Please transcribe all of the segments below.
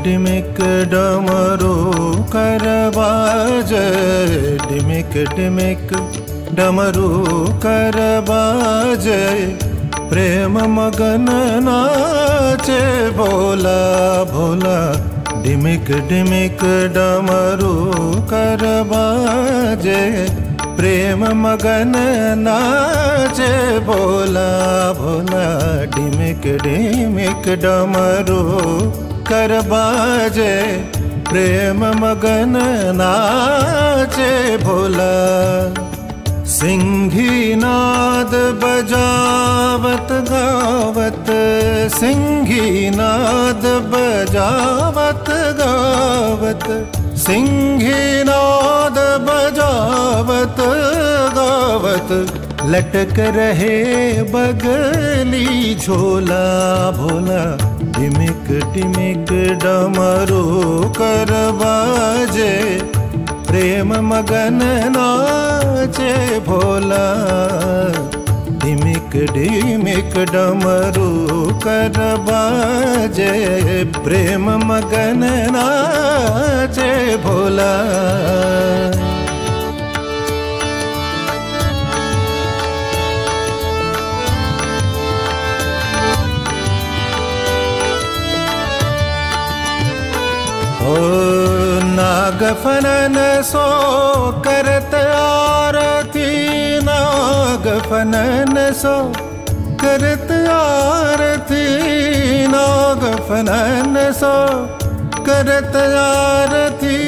डिमिक डमरू कर बाजे, डिमिक डिमिक डमरू कर बाजे, प्रेम मगन नाचे भोला भोला। डिमिक डिमिक डमरू कर बाजे, प्रेम मगन नाचे भोला भोला। डिमिक डिमिक डमरू कर बाजे, प्रेम मगन नाचे भोला। सिंही नाद बजावत गावत, सिंही नाद बजावत गावत, सिंही नाद बजावत गावत, लटक रहे बगली झोला भोला। डिमिक डिमिक डमरू कर बाजे, प्रेम मगन नाचे भोला। डिमिक डिमिक डमरू कर बाजे, प्रेम मगन नाचे भोला। ओ नागफनन सो करत आरती, नागफनन सो करत आरती, नागफनन सो करत आरती।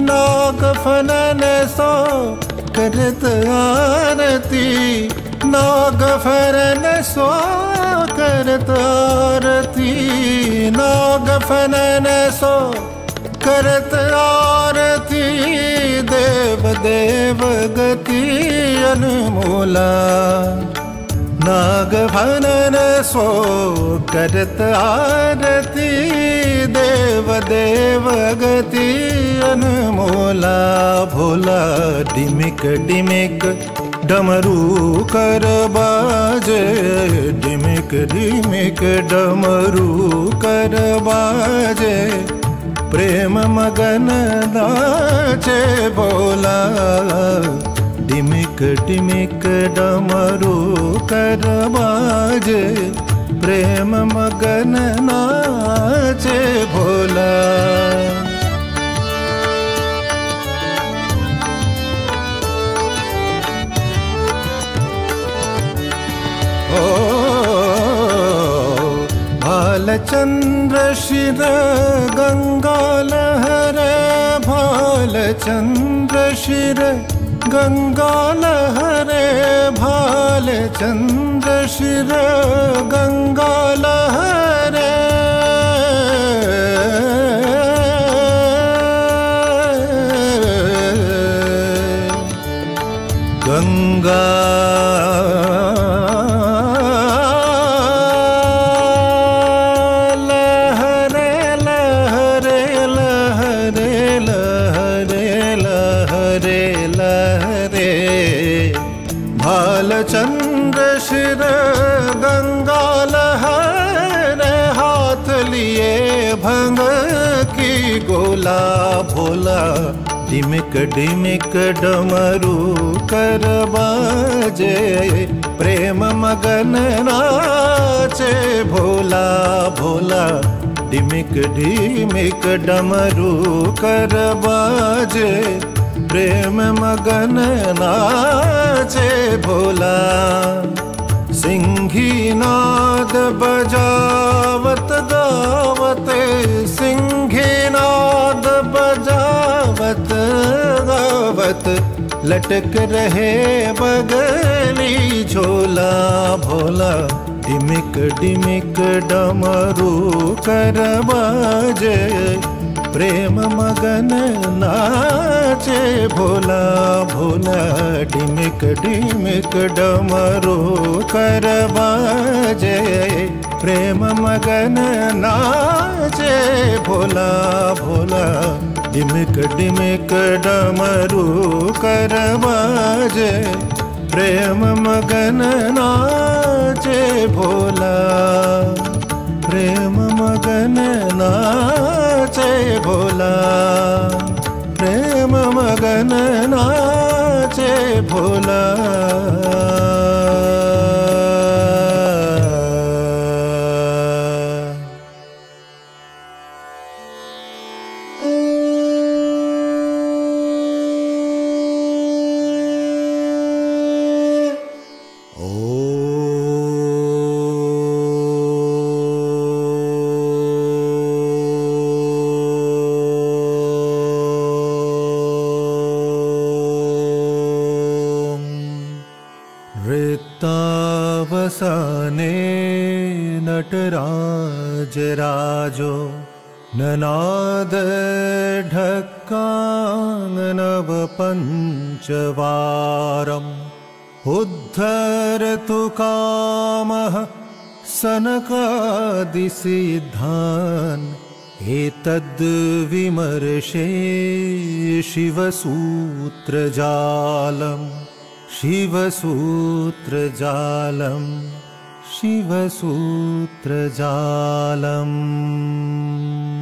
नागफनन सो करत आरती, नागफनन सो करत आरती, नागफनन सो करत आरती। देव देव गति अनमोला, नागफनन सो करत आरती। देव देव गति अनमोला भोला। डिमिक डिमिक डमरू कर बाजे, डिमिक डिमिक डमरू कर बाजे, प्रेम मगन नाचे भोला। डिमिक डिमिक डमरू कर बाजे, प्रेम मगन नाचे भोला। ओ भालचंद्र शिर गंगा लहरे, भालचंद्र शिर गंगा लहरे, भालचंद्र शिर गंगा लहरे। गंगा भालचंद्र शिर गंगा लहरे, हाथ लिए भंग की गोला भोला। डिमिक डिमिक डमरू कर बाजे, प्रेम मगन नाचे भोला भोला। डिमिक डिमिक डमरू कर बाजे, प्रेम मगन नाचे भोला। सिंही नाद बजावत गावत, सिंही नाद बजावत गावत, लटक रहे बगली झोला भोला। डिमिक डिमिक डमरू कर बाजे, प्रेम मगन नाचे भोला भोला। डिमिक डिमिक डमरू कर बाजे, प्रेम मगन नाचे भोला भोला। डिमिक डिमिक डमरू कर बाजे, प्रेम मगन नाचे भोला, प्रेम मगन नाचे भोला, प्रेम मगन नाचे भोला। वृत्तावसाने नटराज राजो ननाद ढक्कानव पंचवारम् उद्धरतु कामः सनकादिसिद्धान् एतद्विमर्शे शिवसूत्रजालम्, शिवसूत्रजालम्, शिवसूत्रजालम्।